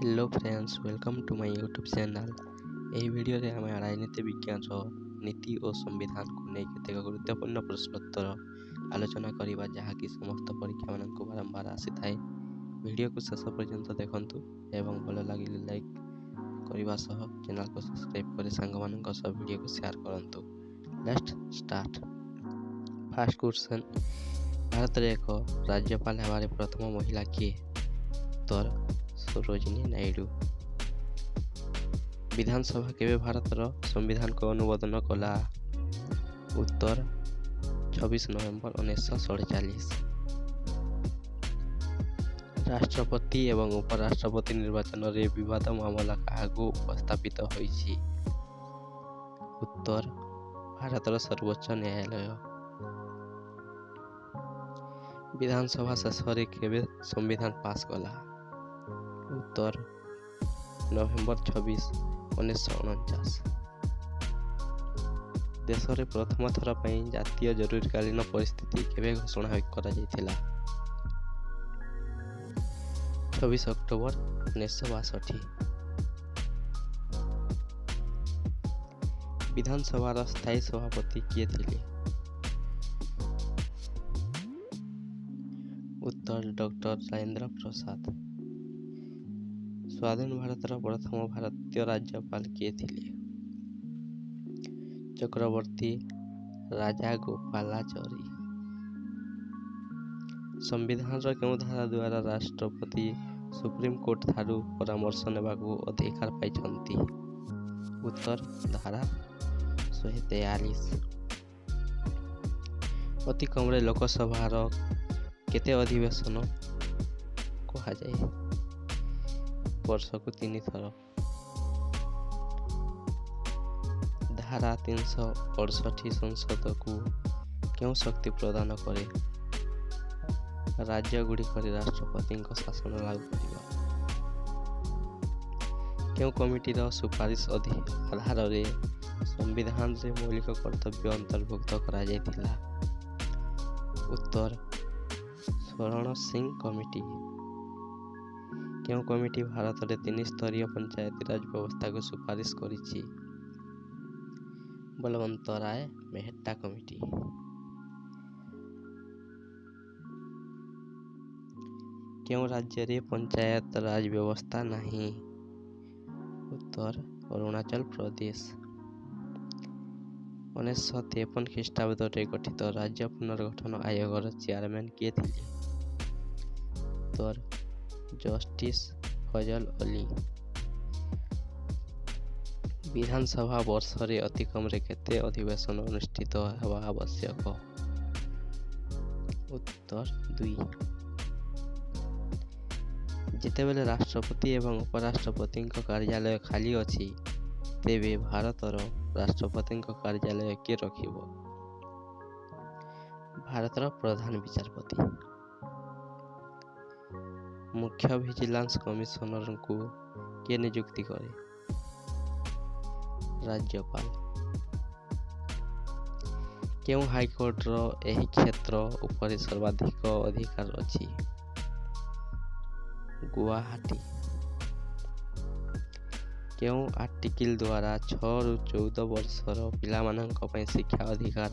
Hello friends, welcome to my YouTube channel. ଏହି ଭିଡ଼ିଓରେ ଆମେ ରାଜନୀତି ବିଜ୍ଞାନର ନୀତି ଓ ସମ୍ବିଧାନକୁ ନେଇ କେତେକ ଗୁରୁତ୍ୱପୂର୍ଣ୍ଣ ପ୍ରଶ୍ନୋତ୍ତର ଆଲୋଚନା କରିବା, ଯାହାକି ସମସ୍ତ ପରୀକ୍ଷାମାନଙ୍କୁ ବାରମ୍ବାର ଆସିଥାଏ। ଭିଡ଼ିଓକୁ ଶେଷ ପର୍ଯ୍ୟନ୍ତ ଦେଖନ୍ତୁ ଏବଂ ଭଲ ଲାଗିଲେ ଲାଇକ୍ କରିବା ସହ ଚ୍ୟାନେଲକୁ ସବସ୍କ୍ରାଇବ୍ କରି ସାଙ୍ଗମାନଙ୍କ ସହ ଭିଡ଼ିଓକୁ ସେୟାର କରନ୍ତୁ। Let's start. ଫାର୍ଷ୍ଟ କ୍ୱେଶ୍ଚନ୍, ଭାରତରେ ଏକ ରାଜ୍ୟପାଳ ହେବାରେ ପ୍ରଥମ ମହିଳା କିଏ? ଉତ୍ତର ସରୋଜିନୀ ନାଇଡୁ। ବିଧାନସଭା କେବେ ଭାରତର ସମ୍ବିଧାନକୁ ଅନୁମୋଦନ କଲା? ଉତ୍ତର 26 ନଭେମ୍ବର 1947। ରାଷ୍ଟ୍ରପତି ଏବଂ ଉପରାଷ୍ଟ୍ରପତି ନିର୍ବାଚନରେ ବିବାଦ ମାମଲା କାହାକୁ ଉପସ୍ଥାପିତ ହୋଇଛି? ଉତ୍ତର ଭାରତର ସର୍ବୋଚ୍ଚ ନ୍ୟାୟାଳୟ। ବିଧାନସଭା ଶେଷରେ କେବେ ସମ୍ବିଧାନ ପାସ୍ କଲା? ଉତ୍ତର ନଭେମ୍ବର 26, 1949। ଦେଶରେ ପ୍ରଥମ ଥର ପାଇଁ ଜାତୀୟ ଜରୁରୀକାଳୀନ ପରିସ୍ଥିତି କେବେ ଘୋଷଣା କରାଯାଇଥିଲା? 26 ଅକ୍ଟୋବର 1962। ବିଧାନସଭାର ସ୍ଥାୟୀ ସଭାପତି କିଏ ଥିଲେ? ଉତ୍ତର ଡକ୍ଟର ରାଜେନ୍ଦ୍ର ପ୍ରସାଦ। ସ୍ୱାଧୀନ ଭାରତର ପ୍ରଥମ ଭାରତୀୟ ରାଜ୍ୟପାଳ କିଏ ଥିଲେ? ଚକ୍ରବର୍ତ୍ତୀ ରାଜାଗୋପାଲାଚାରୀ। ସମ୍ବିଧାନର କେଉଁ ଧାରା ଦ୍ୱାରା ରାଷ୍ଟ୍ରପତି ସୁପ୍ରିମକୋର୍ଟ ଠାରୁ ପରାମର୍ଶ ନେବାକୁ ଅଧିକାର ପାଇଛନ୍ତି? ଉତ୍ତର ଧାରା 143। ଅତି କମରେ ଲୋକସଭାର କେତେ ଅଧିବେଶନ କୁହାଯାଏ? ବର୍ଷକୁ 3 ଥର। ଧାରା 368 ସଂସଦକୁ କେଉଁ ଶକ୍ତି ପ୍ରଦାନ କରେ? ରାଜ୍ୟଗୁଡ଼ିକରେ ରାଷ୍ଟ୍ରପତିଙ୍କ ଶାସନ ଲାଗୁ କରିବା। କେଉଁ କମିଟିର ସୁପାରିଶ ଆଧାରରେ ସମ୍ବିଧାନରେ ମୌଳିକ କର୍ତ୍ତବ୍ୟ ଅନ୍ତର୍ଭୁକ୍ତ କରାଯାଇଥିଲା? ଉତ୍ତର ଶରଣ ସିଂ କମିଟି। କେଉଁ କମିଟି ଭାରତରେ 3 ସ୍ତରୀୟ ପଞ୍ଚାୟତିରାଜ ବ୍ୟବସ୍ଥାକୁ ସୁପାରିଶ କରିଛି? ବଳବନ୍ତ ରାୟ ମେହେଟ୍ଟା କମିଟି। କେଉଁ ରାଜ୍ୟରେ ପଞ୍ଚାୟତ ରାଜ ବ୍ୟବସ୍ଥା ନାହିଁ? ଉତ୍ତର ଅରୁଣାଚଳ ପ୍ରଦେଶ। 1953 ଖ୍ରୀଷ୍ଟାବ୍ଦରେ ଗଠିତ ରାଜ୍ୟ ପୁନର୍ଗଠନ ଆୟୋଗର ଚେୟାରମ୍ୟାନ୍ କିଏ ଥିଲେ? ଉତ୍ତର ଜଷ୍ଟିସ୍ ଫଜଲ ଅଲି। ବିଧାନସଭା ବର୍ଷରେ ଅତି କମରେ କେତେ ଅଧିବେଶନ ଅନୁଷ୍ଠିତ ହେବା ଆବଶ୍ୟକ? ଉତ୍ତର 2। ଯେତେବେଳେ ରାଷ୍ଟ୍ରପତି ଏବଂ ଉପରାଷ୍ଟ୍ରପତିଙ୍କ କାର୍ଯ୍ୟାଳୟ ଖାଲି ଅଛି, ତେବେ ଭାରତର ରାଷ୍ଟ୍ରପତିଙ୍କ କାର୍ଯ୍ୟାଳୟ କିଏ ରଖିବ? ଭାରତର ପ୍ରଧାନ ବିଚାରପତି। ମୁଖ୍ୟ ଭିଜିଲାନ୍ସ କମିଶନରଙ୍କୁ କିଏ ନିଯୁକ୍ତି କରେ? ରାଜ୍ୟପାଳ। କେଉଁ ହାଇକୋର୍ଟର ଏହି କ୍ଷେତ୍ର ଉପରେ ସର୍ବାଧିକ ଅଧିକାର ଅଛି? ଗୁଆହାଟୀ। କେଉଁ ଆର୍ଟିକିଲ ଦ୍ୱାରା 6 ରୁ 14 ବର୍ଷର ପିଲାମାନଙ୍କ ପାଇଁ ଶିକ୍ଷା ଅଧିକାର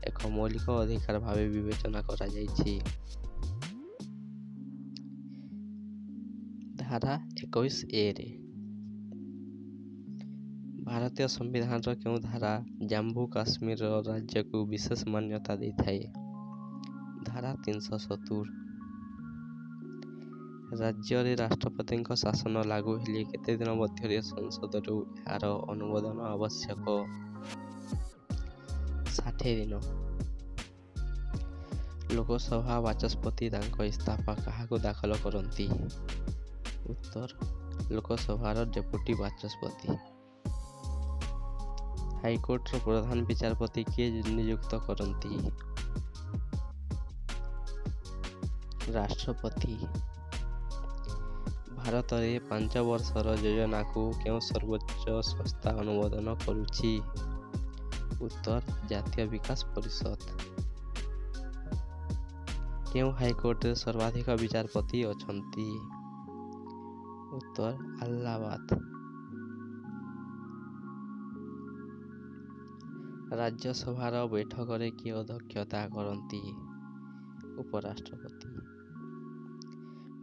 ଏକ ମୌଳିକ ଅଧିକାର ଭାବେ ବିବେଚନା କରାଯାଇଛି? ଧାରା 21A ରେ। ଭାରତୀୟ ସମ୍ବିଧାନର କେଉଁ ଧାରା ଜାମ୍ମୁ କାଶ୍ମୀର ରାଜ୍ୟକୁ ବିଶେଷ ମାନ୍ୟତା ଦେଇଥାଏ? ଧାରା 370। ରାଜ୍ୟରେ ରାଷ୍ଟ୍ରପତିଙ୍କ ଶାସନ ଲାଗୁ ହେଲେ କେତେ ଦିନ ମଧ୍ୟରେ ସଂସଦରୁ ଏହାର ଅନୁମୋଦନ ଆବଶ୍ୟକ? 60 ଦିନ। ଲୋକସଭା ବାଚସ୍ପତି ତାଙ୍କ ଇସ୍ତଫା କାହାକୁ ଦାଖଲ କରନ୍ତି? ଉତ୍ତର ଲୋକସଭାର ଡେପୁଟି ବାଚସ୍ପତି। ହାଇକୋର୍ଟର ପ୍ରଧାନ ବିଚାରପତି କିଏ ନିଯୁକ୍ତ କରନ୍ତି? ରାଷ୍ଟ୍ରପତି। ଭାରତରେ 5 ବର୍ଷର ଯୋଜନାକୁ କେଉଁ ସର୍ବୋଚ୍ଚ ସଂସ୍ଥା ଅନୁମୋଦନ କରୁଛି? ଉତ୍ତର ଜାତୀୟ ବିକାଶ ପରିଷଦ। କେଉଁ ହାଇକୋର୍ଟରେ ସର୍ବାଧିକ ବିଚାରପତି ଅଛନ୍ତି? उत्तर अल्लाहाबाद। राज्यसभार बैठक किए अध्यक्षता करती? उपराष्ट्रपति।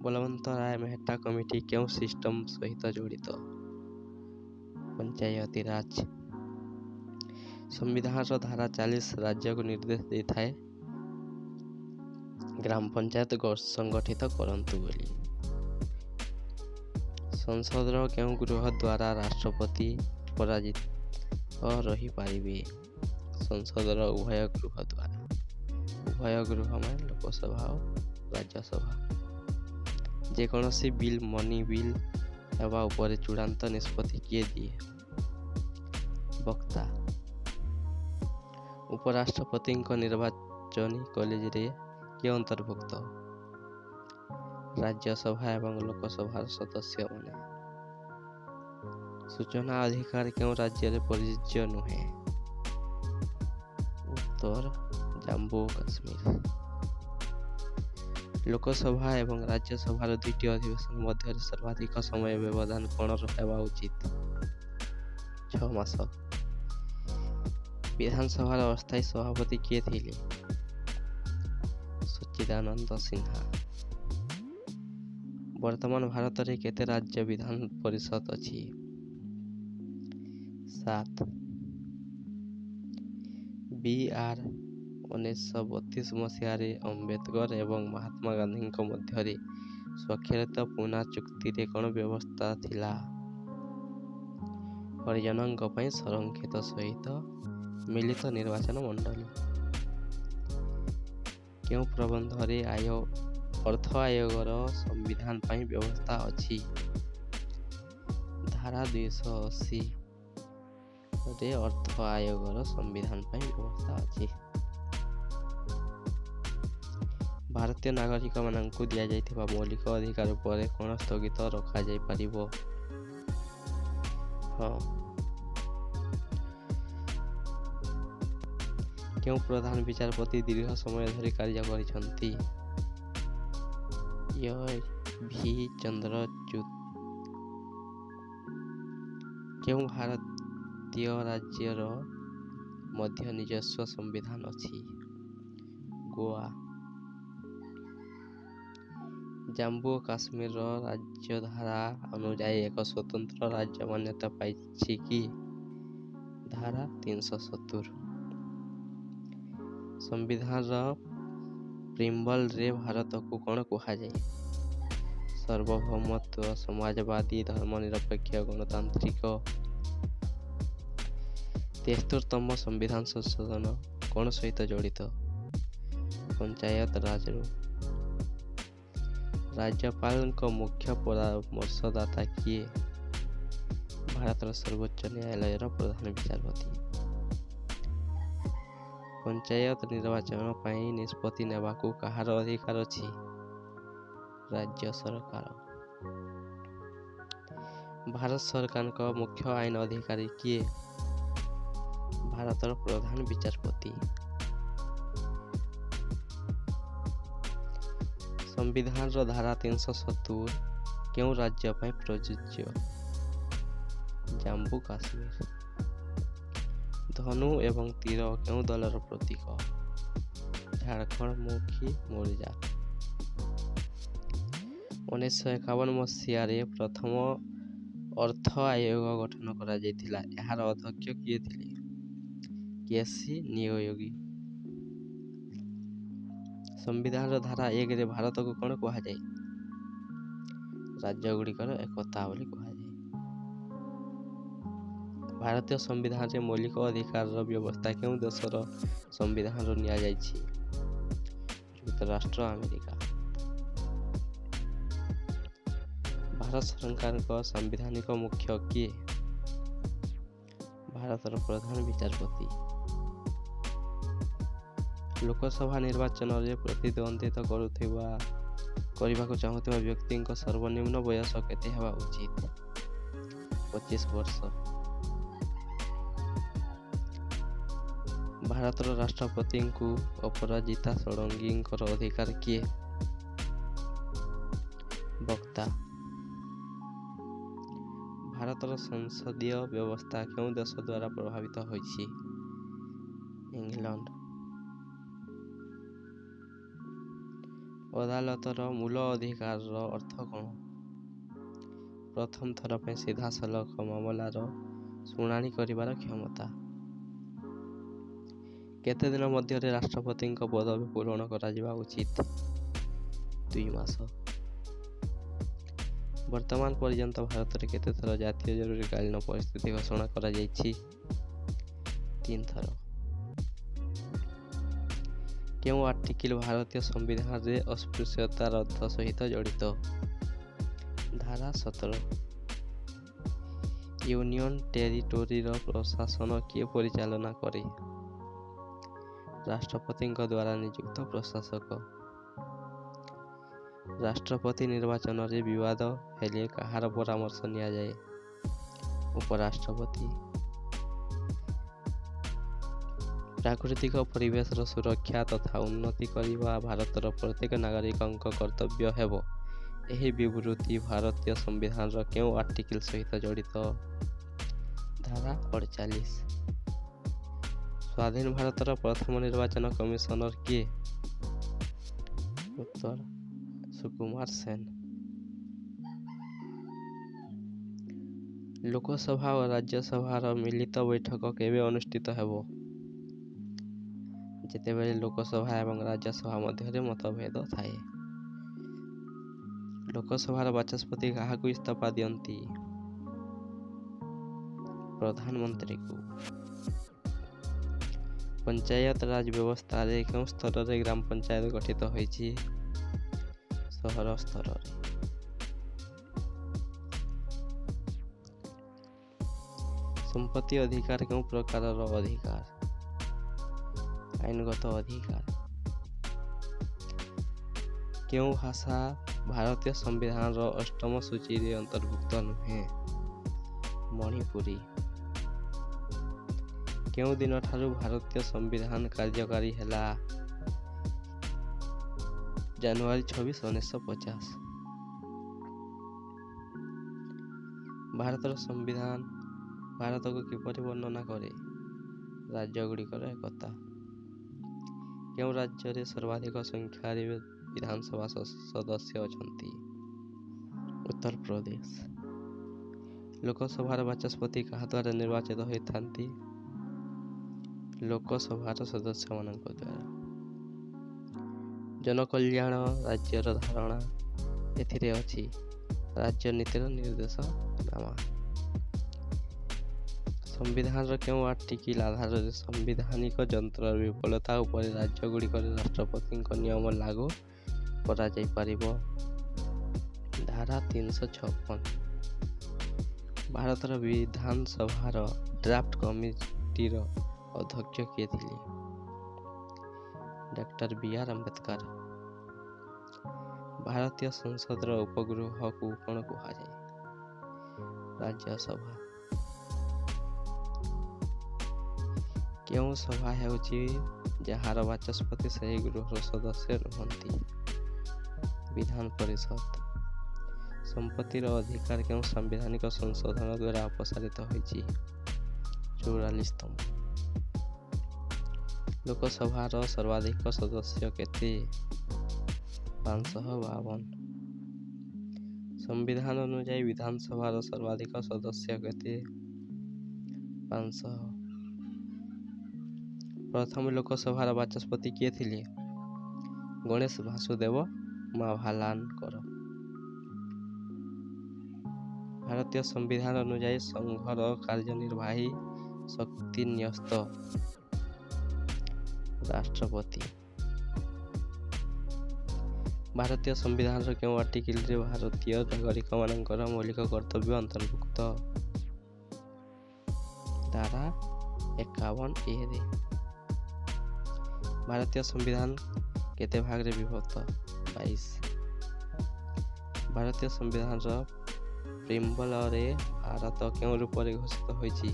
बलवंत राय मेहता कमिटी क्यों सिस्टम सहित जड़ित? पंचायती राज। संविधान धारा 40 राज्य को निर्देश देता है ग्राम पंचायत संगठित करंतु बोली। संसद केउं गृह द्वारा राष्ट्रपति पराजित रही पारिबे? संसद उभय गृह द्वारा। उभय गृह में लोकसभा और राज्यसभा। जेकोसी बिल मनी बिल एवं ऊपर चूड़ांत निष्पत्ति किए दिए? वक्ता। उपराष्ट्रपति निर्वाचनी कॉलेज रे किए अंतर्भुक्त? राज्यसभा एवं लोकसभा सदस्य माने। सूचना अधिकार क्यों राज्य रे प्रযোज्य नुहे? उत्तर जम्मू कश्मीर। लोकसभा एवं राज्यसभार दुईटी अधिवेशन मध्य सर्वाधिक समय व्यवधान कौन रहबा उचित? 6 मास। विधानसभार अस्थायी सभापति किए थिले? सच्चिदानंद सिन्हा। वर्तमान भारत रे केते राज्य विधान परिषद अछि? 7। BR 1932 मसीह अम्बेडकर एवं महात्मा गांधी मध्य स्वाक्षरित पूना चुक्ति रे कौन व्यवस्था थिला? हरिजन संरक्षित सहित मिलित निर्वाचन मंडली। क्यों प्रबंध रे अर्थ आयोगर संविधान पाई व्यवस्था अछि? धारा 280 रे अर्थ आयोगर संविधान पाई व्यवस्था अछि। भारतीय नागरिक माननकु दिया जाइथिबा मौलिक अधिकार पर कोन स्थगित रखा जाय परिबो? क्यों प्रधान विचारपति दीर्घ समय धरि कार्य करिसंती? V चंद्रचूड़। क्यों भारतीय राज्यर मध्य निजस्व संविधान अछि? गोवा। जम्मू और काश्मीर राज्य धारा अनुसार एक स्वतंत्र राज्य मान्यता पाइछि कि? धारा 370। संविधान प्रिम्बल रे भारत को कौन कहा जाए? सार्वभौमत्व, समाजवादी, धर्मनिरपेक्ष, गणतांत्रिक। 73तम संविधान संशोधन कौन सहित जड़ित? पंचायत राज। राज्यपाल मुख्य परामर्शदाता किए? भारत सर्वोच्च न्यायालय प्रधान विचारपति। पंचायत निर्वाचन पाई निष्पत्ति नेबाकू कहार अधिकार अछि? राज्य सरकार। भारत सरकार का मुख्य आईन अधिकारी किए? भारत प्रधान विचारपति। संविधान धारा 370 क्यों राज्य पाई प्रযোज्य? जम्मू काश्मीर। धनु एवं तीर क्यों दलर प्रतीक? झारखंड मुखी मोर्चा। 1951 मसीह प्रथम अर्थ आयोग गठन करा जायतिला। यार अध्यक्ष किए थिले? केसी नियोगी। संविधान धारा 1 रे भारत को कौन कहा जाए? राज्य गुड़िकर एकता बोली कहा जाए। भारतीय संविधान रे मौलिक अधिकार व्यवस्था क्यों देशर संविधान निया जाइछि? युक्तराष्ट्र अमेरिका। भारत सरकार का संवैधानिक मुख्य किए? भारत प्रधान विचारपति। लोकसभा निर्वाचन रे प्रतिद्वंदिता करने चाहूबा व्यक्ति सर्वनिम्न वयस केते हेबा उचित? 25 वर्ष। भारत राष्ट्रपति को अपराजिता षडंगी अधिकार किए? वक्ता। ଭାରତର ସଂସଦୀୟ ବ୍ୟବସ୍ଥା କେଉଁ ଦେଶ ଦ୍ୱାରା ପ୍ରଭାବିତ ହୋଇଛି? ଇଂଲଣ୍ଡ। ଅଦାଲତର ମୂଳ ଅଧିକାରର ଅର୍ଥ କ'ଣ? ପ୍ରଥମ ଥର ପାଇଁ ସିଧାସଳଖ ମାମଲାର ଶୁଣାଣି କରିବାର କ୍ଷମତା। କେତେ ଦିନ ମଧ୍ୟରେ ରାଷ୍ଟ୍ରପତିଙ୍କ ପଦବୀ ପୂରଣ କରାଯିବା ଉଚିତ? 2 ମାସ। ବର୍ତ୍ତମାନ ପର୍ଯ୍ୟନ୍ତ ଭାରତରେ କେତେ ଥର ଜାତୀୟ ଜରୁରୀକାଳୀନ ପରିସ୍ଥିତି ଘୋଷଣା କରାଯାଇଛି? 3 ଥର। କେଉଁ ଆର୍ଟିକଲ ଭାରତୀୟ ସମ୍ବିଧାନରେ ଅସ୍ପୃଶ୍ୟତା ରଦ୍ଦ ସହିତ ଜଡ଼ିତ? ଧାରା 17। ୟୁନିୟନ ଟେରିଟୋରିର ପ୍ରଶାସନ କିଏ ପରିଚାଳନା କରେ? ରାଷ୍ଟ୍ରପତିଙ୍କ ଦ୍ୱାରା ନିଯୁକ୍ତ ପ୍ରଶାସକ। ରାଷ୍ଟ୍ରପତି ନିର୍ବାଚନରେ ବିବାଦ ହେଲେ କାହାର ପରାମର୍ଶ ନିଆଯାଏ? ଉପରାଷ୍ଟ୍ରପତି। ପ୍ରାକୃତିକ ପରିବେଶର ସୁରକ୍ଷା ତଥା ଉନ୍ନତି କରିବା ଭାରତର ପ୍ରତ୍ୟେକ ନାଗରିକଙ୍କ କର୍ତ୍ତବ୍ୟ ହେବ। ଏହି ବିବୃତ୍ତି ଭାରତୀୟ ସମ୍ବିଧାନର କେଉଁ ଆର୍ଟିକଲ ସହିତ ଜଡ଼ିତ? ଧାରା 48। ସ୍ୱାଧୀନ ଭାରତର ପ୍ରଥମ ନିର୍ବାଚନ କମିଶନର କିଏ? ଉତ୍ତର ସୁକୁମାର ସେନ। ଲୋକସଭା ଓ ରାଜ୍ୟସଭାର ମିଳିତ ବୈଠକ କେବେ ଅନୁଷ୍ଠିତ ହେବ? ଯେତେବେଳେ ଲୋକସଭା ଏବଂ ରାଜ୍ୟସଭା ମଧ୍ୟରେ ମତଭେଦ ଥାଏ। ଲୋକସଭାର ବାଚସ୍ପତି କାହାକୁ ଇସ୍ତଫା ଦିଅନ୍ତି? ପ୍ରଧାନମନ୍ତ୍ରୀଙ୍କୁ। ପଞ୍ଚାୟତ ରାଜ ବ୍ୟବସ୍ଥାରେ କେଉଁ ସ୍ତରରେ ଗ୍ରାମ ପଞ୍ଚାୟତ ଗଠିତ ହୋଇଛି? ସହର ସ୍ତରରେ। ସମ୍ପତ୍ତି ଅଧିକାର କେଉଁ ପ୍ରକାରର ଅଧିକାର? ଆଇନଗତ ଅଧିକାର। କେଉଁ ଭାଷା ଭାରତୀୟ ସମ୍ବିଧାନର 8ମ ସୂଚୀରେ ଅନ୍ତର୍ଭୁକ୍ତ ନୁହେଁ? ମଣିପୁରୀ। କେଉଁ ଦିନଠାରୁ ଭାରତୀୟ ସମ୍ବିଧାନ କାର୍ଯ୍ୟକାରୀ ହେଲା? ଜାନୁଆରୀ 26, 1950। ଭାରତର ସମ୍ବିଧାନ ଭାରତକୁ କିପରି ବର୍ଣ୍ଣନା କରେ? ରାଜ୍ୟଗୁଡ଼ିକର ଏକତା। କେଉଁ ରାଜ୍ୟରେ ସର୍ବାଧିକ ସଂଖ୍ୟାରେ ବିଧାନସଭା ସଦସ୍ୟ ଅଛନ୍ତି? ଉତ୍ତରପ୍ରଦେଶ। ଲୋକସଭାର ବାଚସ୍ପତି କାହା ଦ୍ୱାରା ନିର୍ବାଚିତ ହୋଇଥାନ୍ତି? ଲୋକସଭାର ସଦସ୍ୟମାନଙ୍କ ଦ୍ୱାରା। ଜନକଲ୍ୟାଣ ରାଜ୍ୟର ଧାରଣା ଏଥିରେ ଅଛି। ରାଜନୀତିର ନିର୍ଦ୍ଦେଶନାମା। ସମ୍ବିଧାନର କେଉଁ ଆର୍ଟିକଲ ଆଧାରରେ ସାମ୍ବିଧାନିକ ଯନ୍ତ୍ରର ବିଫଳତା ଉପରେ ରାଜ୍ୟଗୁଡ଼ିକରେ ରାଷ୍ଟ୍ରପତିଙ୍କ ନିୟମ ଲାଗୁ କରାଯାଇପାରିବ? ଧାରା 356। ଭାରତର ବିଧାନସଭାର ଡ୍ରାଫ୍ଟ କମିଟିର ଅଧ୍ୟକ୍ଷ କିଏ ଥିଲେ? Doctor B.R. ଆମ୍ବେଦକର। ଭାରତୀୟ ସଂସଦର ଉପଗୃହକୁ କ'ଣ କୁହାଯାଏ? ରାଜ୍ୟସଭା। କେଉଁ ସଭା ହେଉଛି ଯାହାର ବାଚସ୍ପତି ସେହି ଗୃହର ସଦସ୍ୟ ନୁହନ୍ତି? ବିଧାନ ପରିଷଦ। ସମ୍ପତ୍ତିର ଅଧିକାର କେଉଁ ସାମ୍ବିଧାନିକ ସଂଶୋଧନ ଦ୍ୱାରା ଅପସାରିତ ହୋଇଛି? 44ତମ। ଲୋକସଭାର ସର୍ବାଧିକ ସଦସ୍ୟ କେତେ? 552। ସମ୍ବିଧାନ ଅନୁଯାୟୀ ବିଧାନସଭାର ସର୍ବାଧିକ ସଦସ୍ୟ କେତେ? 500। ପ୍ରଥମ ଲୋକସଭାର ବାଚସ୍ପତି କିଏ ଥିଲେ? ଗଣେଶ ବାସୁଦେବ ମାଭାଲାନକର। ଭାରତୀୟ ସମ୍ବିଧାନ ଅନୁଯାୟୀ ସଂଘର କାର୍ଯ୍ୟନିର୍ବାହୀ ଶକ୍ତି ନ୍ୟସ୍ତ? ରାଷ୍ଟ୍ରପତି। ଭାରତୀୟ ସମ୍ବିଧାନର କେଉଁ ଆର୍ଟିକଲରେ ଭାରତୀୟ ନାଗରିକମାନଙ୍କର ମୌଳିକ କର୍ତ୍ତବ୍ୟ ଅନ୍ତର୍ଭୁକ୍ତ? ଧାରା 51A ରେ। ଭାରତୀୟ ସମ୍ବିଧାନ କେତେ ଭାଗରେ ବିଭକ୍ତ? 22। ଭାରତୀୟ ସମ୍ବିଧାନର ପ୍ରିମ୍ବଲରେ ଭାରତ କେଉଁ ରୂପରେ ଘୋଷିତ ହୋଇଛି?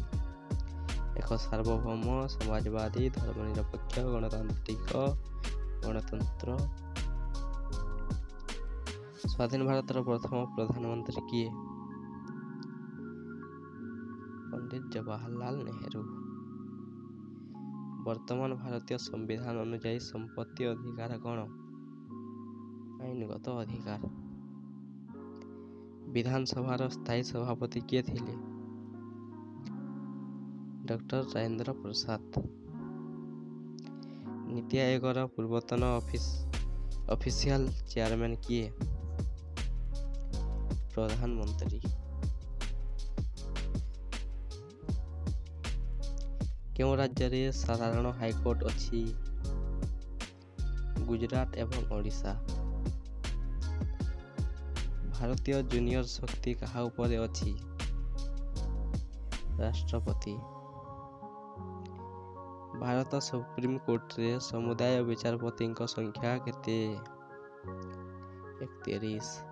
ଏକ ସାର୍ବଭୌମ ସମାଜବାଦୀ ଧର୍ମନିରପେକ୍ଷ ଗଣତାନ୍ତ୍ରିକ ଗଣତନ୍ତ୍ର। ସ୍ୱାଧୀନ ଭାରତର ପ୍ରଥମ ପ୍ରଧାନମନ୍ତ୍ରୀ କିଏ? पंडित जवाहरलाल नेहरू। वर्तमान भारतीय संविधान अनुଯାयी संपत्ति अधिकार कौन? आईनगत अधिकार। विधानसभार स्थायी सभापति किए थिले? डॉक्टर राजेंद्र प्रसाद। नीति आयोगर पूर्वतन ऑफिशियल चेयरमैन किए? प्रधानमंत्री। केउं राज्य रे साधारण हाईकोर्ट अछि? गुजरात एवं ओडिशा। भारतीय जूनियर शक्ति कहा उपरे अछि? राष्ट्रपति। भारत सुप्रीम कोर्ट रे समुदाय विचारपति संख्या केते? 31।